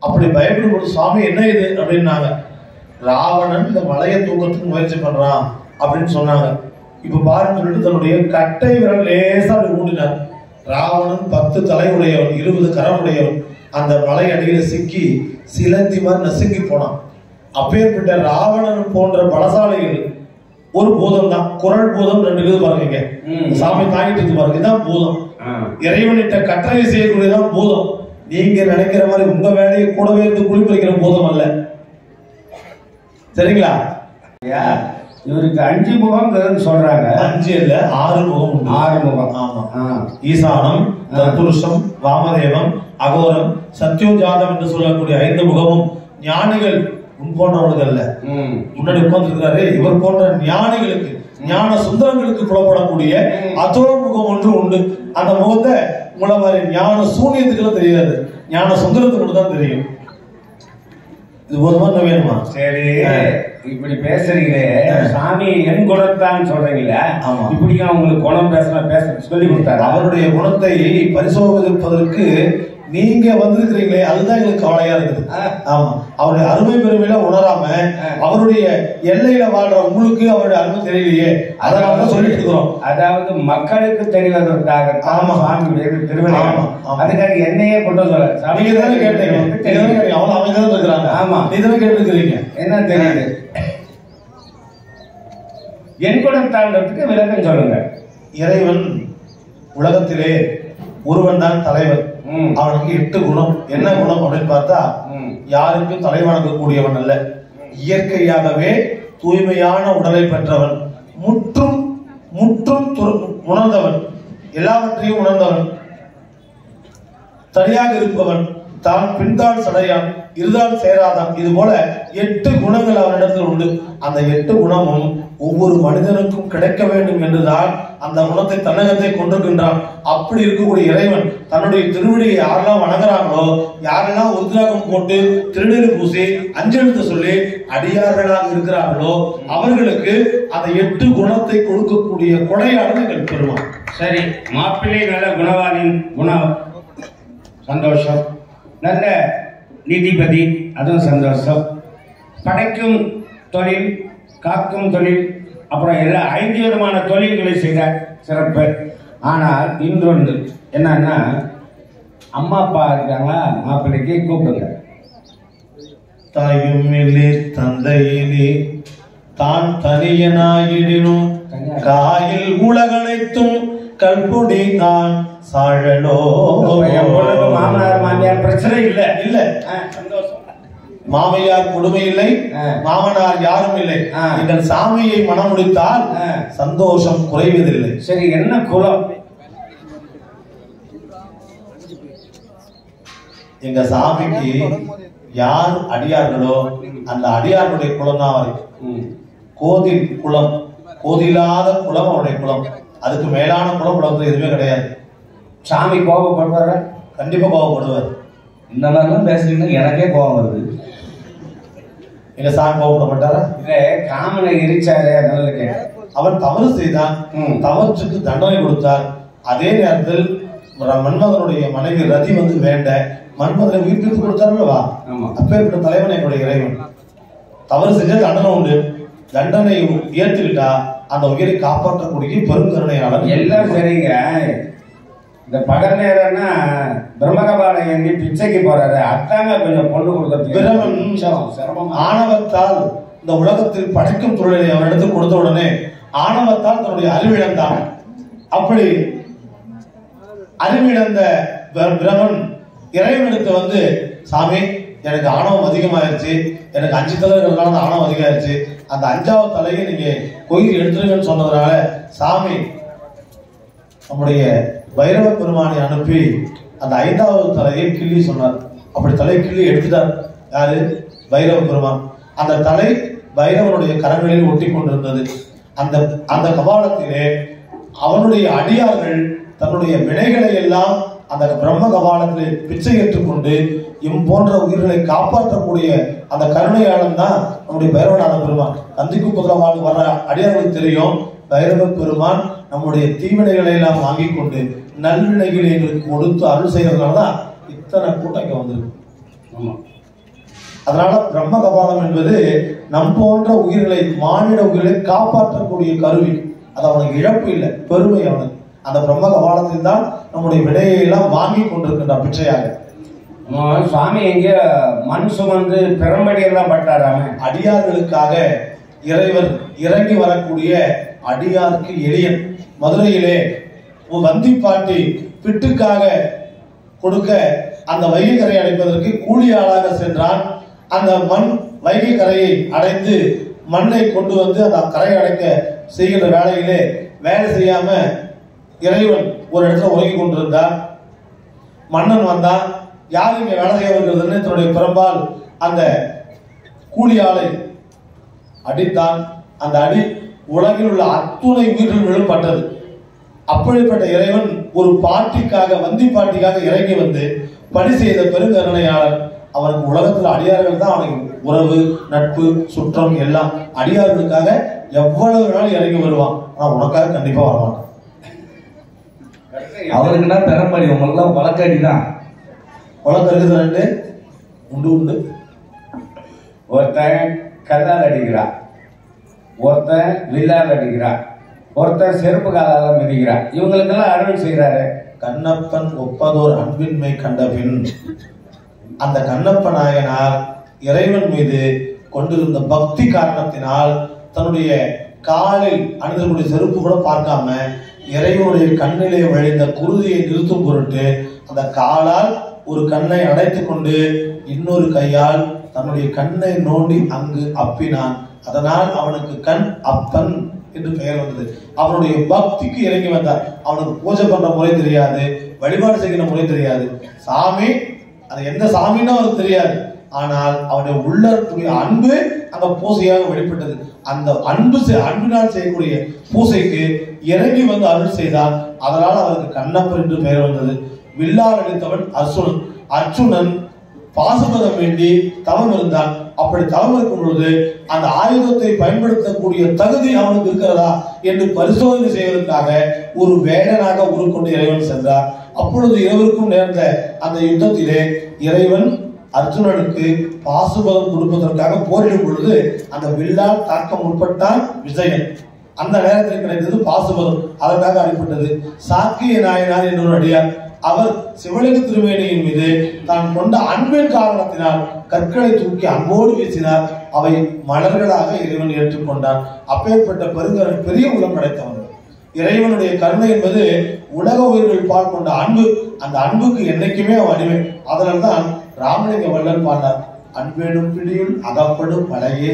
அப்படி பயப்படும் போது சுவாமி என்ன இது அப்படின்னாங்க. ராவணன் இந்த மலையை தூக்கத்துக்கு முயற்சி பண்றான் அப்படின்னு சொன்னாங்க. இப்ப பாருன்னு சொல்லிட்டு தன்னுடைய கட்டை விரல் லேசா அப்படி ஊண்டினார். ராவணன் 10 தலை உடையவன், 20 கரம் உடையவன். அந்த மலை அடியில சிக்கி சிலந்தி மாதிரி நசுங்கி போனான். அப்பேற்பட்ட ராவணன் போன்ற பலசாலிகள் ஒரு பூதம் தான். குரல் பூதம் 2 இருக்குது பாருங்க. சாமி தாங்கிட்டு இருக்கு பாருங்க, இதுதான் பூதம். இறைவனிட்ட கட்டளை செய்யக்கூடியதான் பூதம். நீங்க நினைக்கிற மாதிரி உங்க வேலையை கூடவே இருந்து குளிப்பறிக்கிற பூதம் அல்ல. சரிங்களா? இவருக்கு 5 முகம் சொல்றாங்க. 5 இல்ல 6 முகம் உண்டு. 6 முகம். ஆமா. ஈசானம், தத்புருஷம், வாமதேவம், அகோரம், சத்யோஜாதம் என்று சொல்லக்கூடிய 5 முகமும் ஞானிகள் உன் போன்றவர்கள் அல்ல. முன்னாடி உட்கார்ந்துருக்கிறாரு. இவர் போன்ற ஞானிகளுக்கு, ஞான சுந்தரங்களுக்கு புலப்படக்கூடிய அதோ முகம் ஒன்று உண்டு. அந்த முகத்தை உங்களை மாதிரி ஞான சூன்யத்துக்கு தெரியாது, ஞான சுந்தரத்துக்கு தான் தெரியும். இது ஒரு மாதிரி வேணுமா? சரி, இப்படி பேசுறீங்களே, சாமி என் குணத்தான் சொல்றீங்களா? இப்படி உங்களுக்கு குணம் பேச சொல்லி கொடுத்தாரு. அவருடைய குணத்தை பரிசோதிப்பதற்கு நீங்க வந்திருக்கிறீங்களே, அதுதான் எங்களுக்கு கவலையா இருக்குது. ஆமா, அவருடைய அருமை பெருமையில உணராம அவருடைய எல்லையில வாழ்ற உங்களுக்கு அவருடைய அருமை தெரியலையே, அதனால சொல்லிட்டு இருக்கிறோம். அதாவது மக்களுக்கு தெரிவதற்காக சாமியுடைய திருவிழா. அதுக்காக என்னையே கொண்டு சொல்ல நீங்க தானே கேட்டீங்க. அவங்க அமைதியா இருக்கிறாங்க. ஆமா, நீ தானே கேட்டுக்கிறீங்க. என்ன தெரியுது? என் குணம் தாண்டதுக்கு விளக்கம் சொல்லுங்க. இறைவன் உலகத்திலே ஒருவன் தான் தலைவர். அவனுக்கு 8 குணம். என்ன குணம் அப்படின்னு பார்த்தா, யாருக்கும் தலை வணங்கக்கூடியவன் அல்ல, இயற்கையாகவே தூய்மையான உடலை பெற்றவன், முற்றும் முற்றும் உணர்ந்தவன், எல்லாவற்றையும் உணர்ந்தவன், தனியாக இருப்பவன், தான் பின்தாள் சடையான், இருதால் சேராதான். இது போல 8 குணங்கள் அவனிடத்தில் உண்டு. அந்த 8 குணமும் ஒவ்வொரு மனிதனுக்கும் கிடைக்க வேண்டும் என்றுதான் அந்த குணத்தை தன்னகத்தை கொண்டிருக்கின்றான். அப்படி இருக்கக்கூடிய இறைவன் தன்னுடைய திருவடியை யாரெல்லாம் வணங்குறாங்களோ, யாரெல்லாம் உத்ராகம் போட்டு திருநீறு பூசி அஞ்செழுத்து சொல்லி அடியார்களாக இருக்கிறார்களோ அவர்களுக்கு அந்த 8 குணத்தை கொடுக்கக்கூடிய கொடையாளர் எங்கள் பெருமான். சரி, மாப்பிள்ளை நல்ல குணவானின் குணம், சந்தோஷம். நல்ல நீதிபதி, அதுவும் சந்தோஷம். படைக்கும் தொழில், காக்கும் தொழில், அப்புறம் எல்லா 5 விதமான தொழில்களை செய்த சிறப்பு. ஆனால் இன்றொன்று என்னன்னா, அம்மா அப்பா இருக்காங்களா? மாப்பிள்ளைக்கு கூப்பிடுங்க. தாயும் இல்லை தந்தையிலே தான் தனியனாயிடினும் காயில் உலகனைத்தும் கல்பொடி தான் சாழலோ. மாமனார் மாமியார் பிரச்சனை இல்லை. இல்ல, சந்தோஷம். மாமையார் கொடுமை இல்லை, மாமனார் யாரும் இல்லை. நீங்கள் சாமியை மனமுடித்தால் சந்தோஷம் குறைவதில்லை. சரி, என்ன குலம்? எங்க சாமிக்கு யார் அடியார்களோ அந்த அடியாருடைய குலம் தான் வரைக்கும். கோதில் குலம், கோதிலாத குலம் அவருடைய குலம். அதுக்கு மேலான குலம் உலகத்துல எதுவுமே கிடையாது. சாமி கோபப்படுவார? கண்டிப்பா கோபப்படுவார். இந்த மாதிரிலாம் பேசுறீங்கன்னா எனக்கே கோபம் வருது. எங்க சாமி கோபப்பட மாட்டாரா? இல்ல, காமனை எரிச்சாரு, அதனால கேட்டேன். அவன் தவறு செய்தான், தவற்றுக்கு தண்டனை கொடுத்தார். அதே நேரத்தில் மன்மதனுடைய மனைவி ரதி வந்து வேண்ட மன்மதனை உயிர் பிரித்து கொடுத்தாருல்லவா? அப்பேற்பட்ட தலைவன் என்னுடைய இறைவன். தவறு செஞ்ச தண்டனை உண்டு. தண்டனை ஏற்றுக்கிட்டா அந்த உயிரை காப்பாற்றக்கூடிய பெருங்கருணையாளர். எல்லாம் சரிங்க. இந்த பகல் நேரம்னா பிரம்மகபாலம் எண்ணி பிச்சைக்கு போறாரு, அத்தாங்க கொஞ்சம் பொண்ணு கொடுக்கறது. ஆணவத்தால் இந்த உலகத்தில் படைக்கும் தொழிலை அவனிடத்தில் கொடுத்த உடனே ஆணவத்தால் தன்னுடைய அறிவிழந்தான். அப்படி அறிவிழந்த பிரமன் இறைவனுக்கு வந்து, சாமி எனக்கு ஆணவம் அதிகமாயிருச்சு, எனக்கு 5 தலைவர்களான ஆணவம் அதிகமாயிருச்சு, அந்த 5வது தலையை நீங்க கோயில் எடுத்துருங்கன்னு சொன்னதுனால சாமி நம்முடைய பைரவ பெருமானை அனுப்பி அந்த 5வது தலையை கிள்ளி சொன்னார். அப்படி தலையை கிள்ளி எடுத்துட்டார். யாரு? பைரவ பெருமான். அந்த தலை பைரவனுடைய கரங்களில் ஒட்டி கொண்டிருந்தது. அந்த அந்த கபாலத்திலே அவனுடைய அடியார்கள் தன்னுடைய வினைகளை எல்லாம் அந்த பிரம்ம கபாலத்திலே பிச்சை ஏற்றுக்கொண்டு போன்ற உயிர்களை காப்பாற்றக்கூடிய அந்த கருணையாளன் தான் நம்முடைய பைரவநாத பெருமான். கந்திக்கு புதிரமாக வர்ற அடியார்களுக்கு தெரியும், பைரவ பெருமான் நம்முடைய தீவினைகளை எல்லாம் வாங்கி கொண்டு நல்வினைகளை எங்களுக்கு கொடுத்து அருள் செய்யறதுனால தான் இத்தனை கூட்டம் இங்க வந்திருக்கு. அதனால பிரம்ம கபாலம் என்பது நம் போன்ற உயிர்களை, மானிட உயிர்களை காப்பாற்றக்கூடிய கருவி. அது அவனுக்கு இழப்பு இல்லை, பெருமை அவனுக்கு. அந்த பிரம்ம கபாலத்தில் தான் நம்முடைய வினையை எல்லாம் வாங்கி கொண்டிருக்கின்ற பிச்சையாக. சுவாமி எங்க மண் சுமந்து பெரும்படி எல்லாம் பட்டாராம. அடியார்களுக்காக இறைவர் இறங்கி வரக்கூடிய அடியாருக்கு எளியன். மதுரையிலே வந்திப்பாட்டி பிட்டுக்காக கொடுக்க அந்த வைகை கரையை அடைப்பதற்கு கூலி ஆளாக சென்றான். அந்த மண் வைகை கரையை அடைந்து மண்ணை கொண்டு வந்து அந்த கரையை அடைக்க செய்கின்ற வேலையிலே வேலை செய்யாம இறைவன் ஒரு இடத்துல உறங்கி கொண்டிருந்தார். மன்னன் வந்தான். யார் இங்க வேலை செய்ய வருகிறதுன்னு தன்னுடைய பிறம்பால் அந்த கூலி ஆளை அடித்தான். அந்த அடி உலகில் உள்ள அத்துணை உயிர்கள் விழுப்பட்டது. அப்படிப்பட்ட இறைவன் ஒரு பாட்டிக்காக, வந்தி பாட்டிக்காக இறங்கி வந்து பணி செய்த பெருங்கருணையாளர். அவனுக்கு உலகத்தில் அடியார்கள் தான் அவனுக்கு உறவு, நட்பு, சுற்றம் எல்லாம். அடியார்களுக்காக எவ்வளவு நாள் இறங்கி வருவான். ஆனா உனக்காக கண்டிப்பா வரமாட்டான். அவருக்குன்னா பெரும்படி, உங்களெல்லாம் வழக்கடிதான். வழக்கம் இருக்குது, 2 உண்டு. ஒருத்தன் கல்லால் அடிக்கிறான், ஒருத்தன் வில்லால் அடிக்கிறான், ஒருத்தர் செருப்பு காலால மிதிக்கிறார். இவங்களுக்கெல்லாம் அருள் செய்யறாரு. கண்ணப்பன் ஒப்பதோர் அன்பின்மை கண்டபின் அந்த கண்ணப்ப நாயனார் இறைவன் மீது கொண்டிருந்த பக்தி காரணத்தினால் தன்னுடைய காலில் அணிந்தக்கூடிய செருப்பு கூட பார்க்காம இறைவனுடைய கண்ணிலே விளைந்த குருதியை நிறுத்தும் பொருட்டு அந்த காலால் ஒரு கண்ணை அடைத்துக் கொண்டு இன்னொரு கையால் தன்னுடைய கண்ணை நோண்டி அங்கு அப்பினான். அதனால் அவனுக்கு கண் அப்பன் என்று பெயர் வந்தது. அவனுடைய பக்திக்கு இறங்கி வந்தார். அவனுக்கு பூஜை பண்ற முறை தெரியாது, வழிபாடு செய்கிற முறை தெரியாது. சாமி அது எந்த சாமின்னு அவனுக்கு தெரியாது. ஆனால் அவனுடைய உள்ளக்கூடிய அன்பு அந்த பூசையாக வெளிப்பட்டது. அந்த அன்பினால் செய்யக்கூடிய பூசைக்கு இறங்கி வந்து அருள் செய்தார். அதனால் அவருக்கு கண்ணப்பர் என்று பெயர் வந்தது. வில்லால் அடித்தவன் அர்ஜுனன். அர்ஜுனன் பாசுபதம் வேண்டி தவம் இருந்தான். அப்படி தவம் இருக்கும் பொழுது அந்த ஆயுதத்தை பயன்படுத்தக்கூடிய தகுதி அவனுக்கு இருக்கிறதா என்று பரிசோதனை செய்வதற்காக ஒரு வேடனாக உருக்கொண்டு இறைவன் சென்றார். அப்பொழுது இருவருக்கும் நேர்ந்த அந்த யுத்தத்திலே இறைவன் அர்ஜுனனுக்கு பாசுபதம் கொடுப்பதற்காக போரிடும் பொழுது அந்த வில்லால் தாக்க முற்பட்டான் விஜயன். அந்த நேரத்தில் கிடைத்தது பாசுபதம். அதற்காக அடிப்பட்டது. சாக்கிய நாயனார் என்ற ஒரு அடியார். அவர் சிவலிங்க திருமேனியின் மீது தான் கொண்ட அன்பின் காரணத்தினால் கற்களை தூக்கி அன்போடு வீசினார். அவை மலர்களாக இறைவன் ஏற்றுக்கொண்டார். அப்பேற்பட்ட பெரிய உலகம் படைத்தவன். இறைவனுடைய கருணை என்பது உலக உயிர்கள் பால் கொண்ட அன்பு. அந்த அன்புக்கு என்னைக்குமே அவன் அடிமை. அதனால்தான் ராமலிங்க வள்ளல் பாடினார், அன்பேடும் பிடியுள் அகப்படும் மலையே.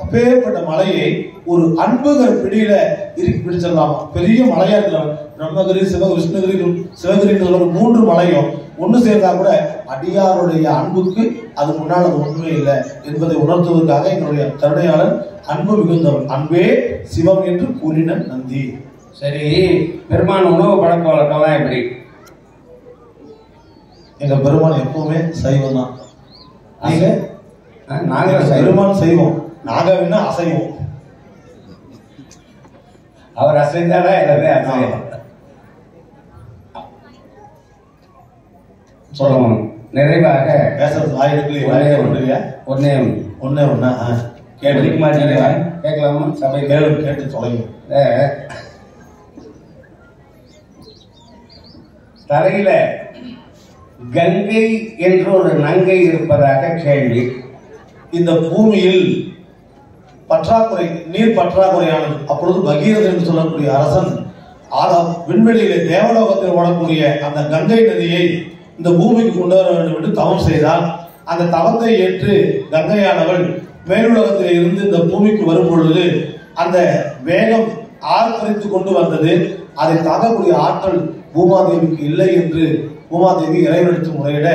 அப்பேற்பட்ட மலையை ஒரு அன்புகிற பிடியில இறுக்கி பிடிச்சிடலாமா? பெரிய மலையா இருக்கிறாங்க. பிரம்மகிரி, விஷ்ணுகிரி, சிவகிரி 3 மலையும் ஒண்ணு சேர்ந்தா கூட அடியாருடைய அன்புக்கு அது முன்னால் அது ஒன்றுமே இல்லை என்பதை உணர்த்துவதற்காக என்னுடைய கருணையாளர் அன்பு மிகுந்தவன், அன்பே சிவம் என்று கூறின நந்தி. சரி, பெருமான் உணவு பழக்க வழக்கம்லாம் எப்படி? எங்க பெருமான் எப்பவுமே சைவம் தான். நாங்க பெருமான் செய்வோம், நாங்க வேணா அசைவோம். அவர் அசைந்தாடா எல்லாமே அசைவோம். சொல்லணும் நிறைவாக பேசுறது ஆயிரத்துல ஒன்னே ஒன்னா கேட்கலாமா? சபை கேட்டு தொலைங்க. தரையில கங்கை என்ற ஒரு நங்கை இருப்பதாக கேள்வி. இந்த பூமியில் பற்றாக்குறை, நீர் பற்றாக்குறையானது. அப்பொழுது பகீரதன் என்று சொல்லக்கூடிய அரசன் விண்வெளியிலே தேவலோகத்தில் ஓடக்கூடிய அந்த கங்கை நதியை இந்த பூமிக்கு கொண்டு வர வேண்டும் என்று தவம் செய்தால், அந்த தவத்தை ஏற்று கங்கையானவள் மேலுலகத்தில் இருந்து இந்த பூமிக்கு வரும் பொழுது அந்த வேகம் ஆர்ப்பரித்து கொண்டு வந்தது. அதை தாக்கக்கூடிய ஆற்றல் பூமாதேவிக்கு இல்லை என்று பூமாதேவி இறைவனெடுத்து முறையிட,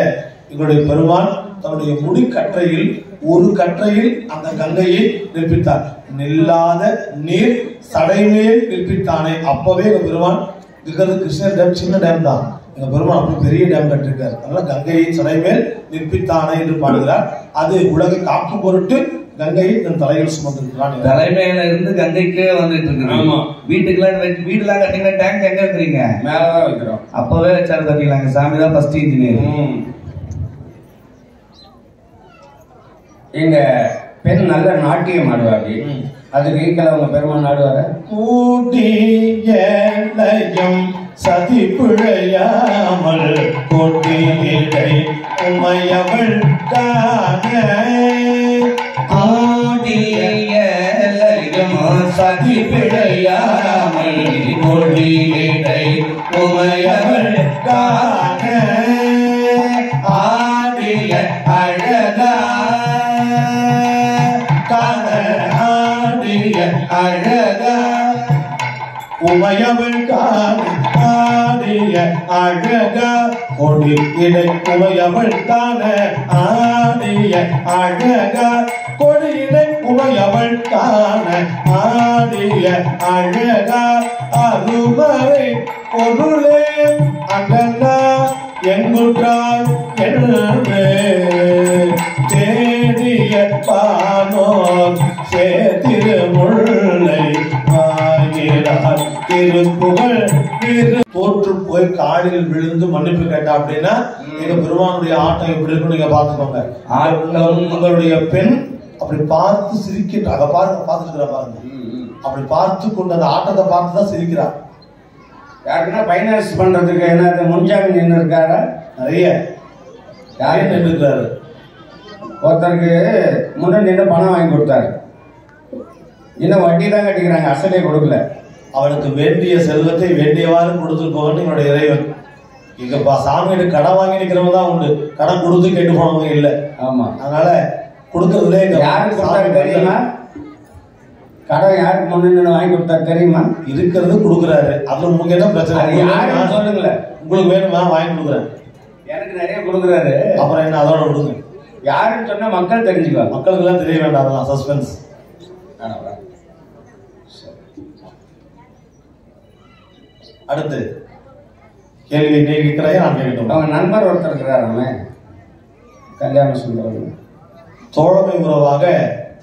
எங்களுடைய பெருமான் தன்னுடைய முடிக்கற்றையில் ஒரு கற்றையில் அந்த கங்கையை நிற்பித்தார். நில்லாத நீர் சடைமேல் நிற்பித்தானே. அப்பவே எங்க பெருமான் இருக்கிறது கிருஷ்ணர் டேம், சின்ன டேம் தான். எங்க பெருமான் அப்படி பெரிய டேம் கட்டிருக்காரு. அதனால கங்கையை சடைமேல் நிற்பித்தானே என்று பாடுகிறார். அது உலகை காக்கும் பொருட்டு கங்கையை தன் தலையில் சுமந்திருக்கிறான். தலைமையில இருந்து கங்கைக்கு வந்துட்டு இருக்கு. வீட்டுலாம் கட்டிங்கன்னா டேங்க் எங்க வைக்கிறீங்க? மேலதான் வைக்கிறோம். அப்பவே வச்சாரு கட்டிக்கலாங்க. சாமி தான் ஃபர்ஸ்ட் இன்ஜினியர். எங்க பெண் நல்ல நாட்டியம் ஆடுவாங்க. அதுக்கு ஈக்கல உங்க பெருமான் ஆடுவார. கூட்டியம் சதி பிழையாமல் கொட்டியை உமையவள் காண, சதி பிழையாமல் கொட்டியை உமையவள் காண, ஆடிய அழகா அழகா உமையவள் ஆடிய அழகா கொடி இடை உமையவள் காண ஆடிய அழகா கொடி இடை உமையவள் காண ஆடிய அழகா அருமறை பொருளே அகலா எங்குற்றாய் என்று தேடிய பானோர் சேத்திருமுல்லை ஆகிறார் திருப்புகழ் தோற்று போய் காலில் விழுந்து மன்னிப்பு கேட்டா அப்படின்னா எங்க பெருமானுடைய ஆட்டம் எப்படி இருக்கும் நீங்க பாத்துக்கோங்க. உங்களுடைய பெண் அப்படி பார்த்து சிரிக்கின்ற, அதை பாருங்க, பார்த்துட்டு பாருங்க, அப்படி பார்த்து கொண்டு அந்த ஆட்டத்தை பார்த்துதான் சிரிக்கிறா. யாருக்குன்னா பைனான்ஸ் பண்றதுக்கு என்ன முன்ஜாமீன் நின்று இருக்காரா? நிறைய யாரையும் நின்று இருக்கிறாரு. ஒருத்தருக்கு முன்ன நின்று பணம் வாங்கி கொடுத்தாரு. இன்னும் வட்டி தான் கட்டிக்கிறாங்க, அசலே கொடுக்கல. அவனுக்கு வேண்டிய செல்வத்தை வேண்டியவாறு கொடுத்துருக்கோன்னு என்னுடைய இறைவன். இங்க சாமியிட கடன் வாங்கி நிக்கிறவங்க தான் உண்டு, கடன் கொடுத்து கேட்டு போனவங்க இல்லை. ஆமா, அதனால கொடுக்கறதுல யாருக்கு கொடுத்தாரு தெரியுமா? கடன் யாருக்கு முன்ன வாங்கி கொடுத்தாரு தெரியுமா? இருக்கிறது கொடுக்குறாரு. அதுல உங்களுக்கு என்ன பிரச்சனை? சொல்லுங்களேன். உங்களுக்கு வேணுமா? வாங்கி கொடுக்குறேன். எனக்கு நிறைய கொடுக்குறாரு. அப்புறம் என்ன, அதோட விடுங்க. யாருன்னு சொன்னா மக்கள் தெரிஞ்சுக்குவாங்க. மக்களுக்கு எல்லாம் தெரிய வேண்டாம், அதெல்லாம் சஸ்பென்ஸ். அடுத்து கேள்வி நீ கேட்கிறாயே, நான் கேட்கட்டும். அவங்க நண்பர் ஒருத்தர் இருக்கிறாரு, கல்யாண சுந்தரம். தோழமை உறவாக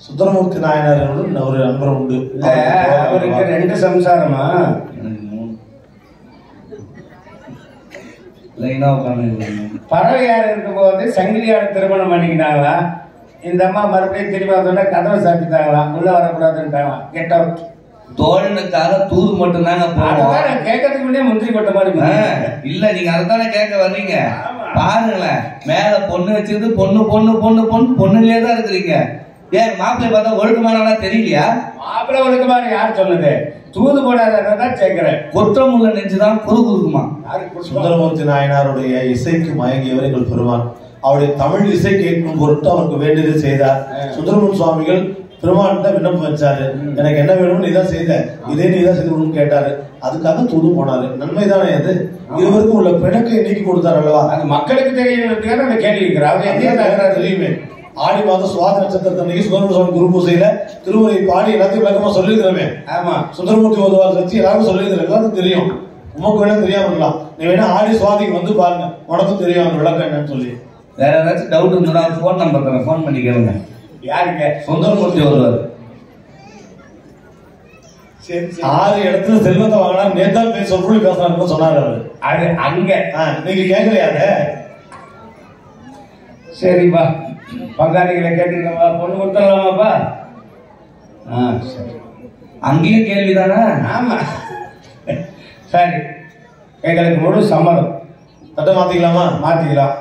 சுந்தரமூர்த்தி நாயனார் ஒரு நண்பர் உண்டு. அவருக்கு 2 சம்சாரமா? பறவையார் இருக்கும் போது சங்கிலியார் திருமணம் பண்ணிக்கிட்டாங்களா? இந்த அம்மா மறுபடியும் திரும்ப சொன்னா கதவை சாத்திட்டாங்களாம், உள்ள வரக்கூடாதுன்ட்டாங்களாம். Get out. தோழனுக்காக தூது மட்டும் தாங்க போவோம். கேட்கறதுக்கு முன்னே முந்திரி கொட்ட மாதிரி இல்ல, நீங்க அதைத்தானே கேட்க வர்றீங்க. பாருங்களேன், மேல பொண்ணு வச்சிருந்து பொண்ணு பொண்ணு பொண்ணு பொண்ணு பொண்ணுலயே தான் இருக்கிறீங்க. ஏன் மாப்பிள்ளை பார்த்தா ஒழுக்கமானவனா தெரியலையா? மாப்பிள்ளை ஒழுக்கமான யார் சொன்னது? தூது போடாதான் சேர்க்கிறேன். குற்றமுள்ள நெஞ்சுதான் குறு குறுக்குமா. சுந்தரமூர்த்தி நாயனாருடைய இசைக்கு மயங்கியவர் எங்கள் பெருமான். அவருடைய தமிழ் இசை கேட்கும் பொருட்டு அவருக்கு வேண்டியதை செய்தார். சுந்தரமூர்த்தி சுவாமிகள் பெருமான்கிட்ட விண்ணப்பம் வச்சாரு, எனக்கு என்ன வேணும்னு நீதான் செய்த, இதே நீதான் செய்து கேட்டாரு. அதுக்காக தூது போனாரு. நன்மைதானே அது? இருவருக்கும் உள்ள பிணக்கை நீக்கி கொடுத்தார் அல்லவா? அது மக்களுக்கு தெரியணும். அந்த கேள்வி இருக்கிறார் தெரியுமே. ஆடி மாதம் சுவாதி நட்சத்திரத்தன்னைக்கு சுந்தரமூர்த்தி சுவாமி குரு பூசையில திருமுறை பாடி எல்லாத்தையும் விளக்கமா சொல்லியிருக்கிறோமே. ஆமா, சுந்தரமூர்த்தி ஓதுவார் வச்சு எல்லாரும் சொல்லியிருக்கிறேன். எல்லாருக்கும் தெரியும். உமக்கு வேணா தெரியாம இருக்கலாம். நீ வேணா ஆடி சுவாதிக்கு வந்து பாருங்க, உனக்கும் தெரியும் அந்த விளக்கம் என்னன்னு சொல்லி. வேற ஏதாச்சும் டவுட் இருந்தா போன் நம்பர் தரேன், போன் பண்ணி கேளுங்க. யாருக்கு? சுந்தரமூர்த்தி ஓதுவார். 6 இடத்துல செல்வத்தை வாங்கினா நேதான் சொல்லி பேசுறாருன்னு சொன்னாரு அவரு. அது அங்க நீங்க கேட்கலையாங்க? சரிப்பா, பங்காளிகளை கேட்டுக்கலாமா? பொண்ணு கொடுத்துடலாமாப்பா? சரி. அங்கேயும் கேள்விதானா? ஆமா, சரி. எங்களுக்கு முழு சம்மதம். தட்டை மாத்திக்கலாமா? மாத்திக்கலாம்.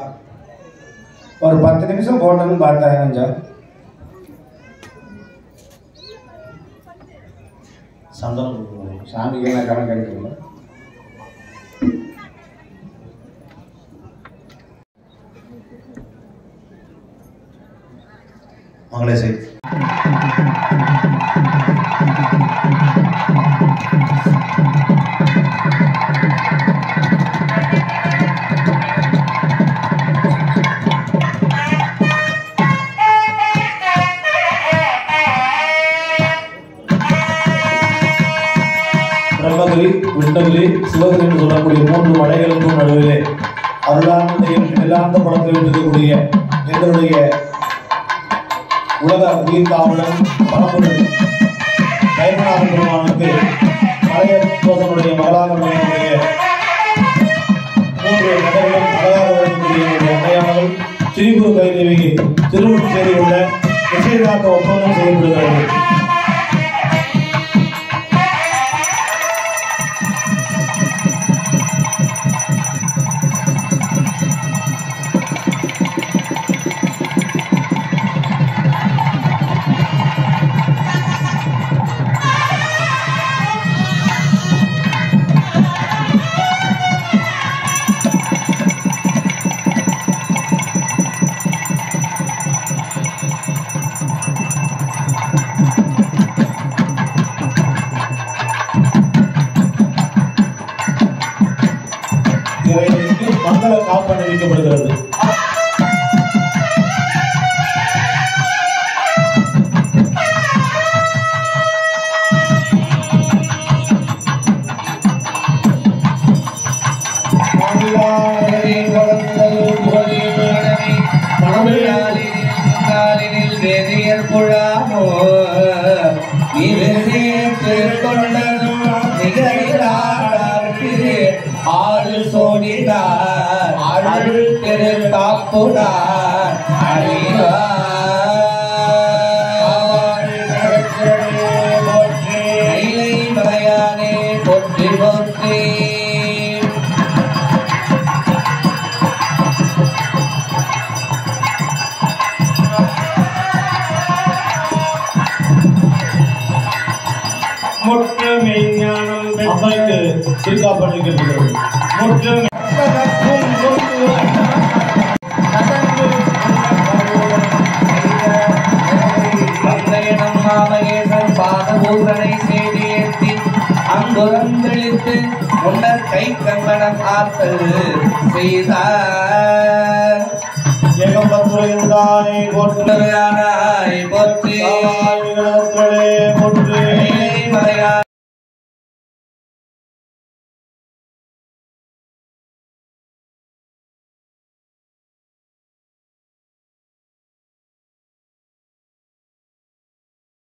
ஒரு 10 நிமிஷம் போட்டோன்னு பார்த்தா கொஞ்சம் சந்தனம் சாமிக்கு என்ன கணக்கு எடுக்கல. மகளே செய். பிரம்மகிரி, விண்டகிரி, சிவகிரி என்று சொல்லக்கூடிய 3 மலைகளுக்கும் நடுவிலே அருளானந்தையும் எல்லாந்த படத்தை இருக்கக்கூடிய எங்களுடைய உலக உயிர் காவலன் பரம்பொருள் கைமநாத பெருமானுக்கு மலையனுடைய மகளாக விளங்கக்கூடிய 3 நகர்களும் அழகாக விளங்கக்கூடிய அன்னையானவள் திரிபுர கைதேவிக்கு திருமணம் செய்து கொள்ள நிச்சயதார்த்த ஒப்பந்தம் செய்யப்படுகிறது. மங்கள காப்பன் அறிவிக்கப்படுகிறது. அம்மைக்கு திருக்காப்பன் வைக்கப்படுகிறது. பாதபூசனை செய்து ஏற்றி அங்குரந்தெளித்து முன்னர் கை கங்கணம் ஆத்தல் செய்தார். ஏகம்பத்துரையானாய் போற்றி போற்றி